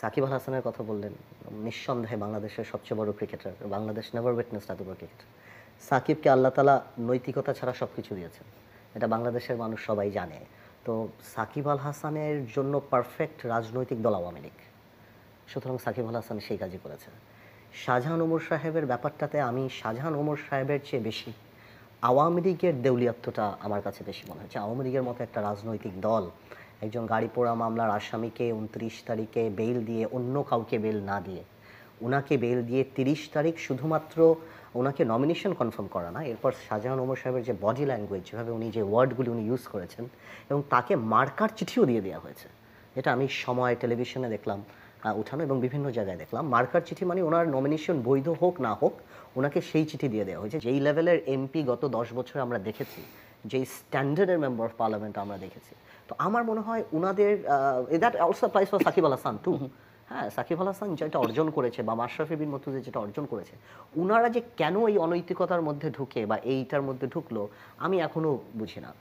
সাকিব আল হাসানের কথা বললেন, নিঃসন্দেহে বাংলাদেশের সবচেয়ে বড় ক্রিকেটার। বাংলাদেশ নেভার উইটনেসড এত বড় ক্রিকেটার। সাকিবকে আল্লাহ তাআলা নৈতিকতা ছাড়া সবকিছু দিয়েছেন। এটা বাংলাদেশের মানুষ সবাই জানে। তো সাকিব আল হাসানের জন্য পারফেক্ট রাজনৈতিক দল আওয়ামী লীগ। সুতরাং সাকিব আল হাসান সেই কাজই করেছেন। শাহজাহান ওমর সাহেবের ব্যাপারটাতে আমি শাহজাহান ওমর সাহেবের চেয়ে বেশি আওয়ামী লীগের দেউলিয়াত্বটা আমার কাছে বেশি মনে হচ্ছে। আওয়ামী লীগের মতো একটা রাজনৈতিক দল একজন গাড়ি পোড়া মামলার আসামিকে ২৯ তারিখে বেইল দিয়ে অন্য কাউকে বেল না দিয়ে ওনাকে বেল দিয়ে ৩০ তারিখ শুধুমাত্র ওনাকে নমিনেশন কনফার্ম করা না, এরপর শাহজাহান ওমর সাহেবের যে বডি ল্যাঙ্গুয়েজ, যেভাবে উনি যে ওয়ার্ডগুলি উনি ইউজ করেছেন এবং তাকে মার্কার চিঠিও দিয়ে দেওয়া হয়েছে। এটা আমি সময় টেলিভিশনে দেখলাম উঠানো এবং বিভিন্ন জায়গায় দেখলাম। মার্কার চিঠি মানে ওনার নমিনেশন বৈধ হোক না হোক ওনাকে সেই চিঠি দিয়ে দেওয়া হয়েছে। যেই লেভেলের এমপি গত ১০ বছরে আমরা দেখেছি, যেই স্ট্যান্ডার্ডের মেম্বার অফ পার্লামেন্ট আমরা দেখেছি, তো আমার মনে হয় উনাদের that also applies for Sakib Al Hasan too. হ্যাঁ, সাকিব আল হাসান যেটা অর্জন করেছে বা মাশরাফি বিন মুর্তজা যেটা অর্জন করেছে, উনারা যে কেন এই অনৈতিকতার মধ্যে ঢুকে বা এইটার মধ্যে ঢুকলো আমি এখনো বুঝি না।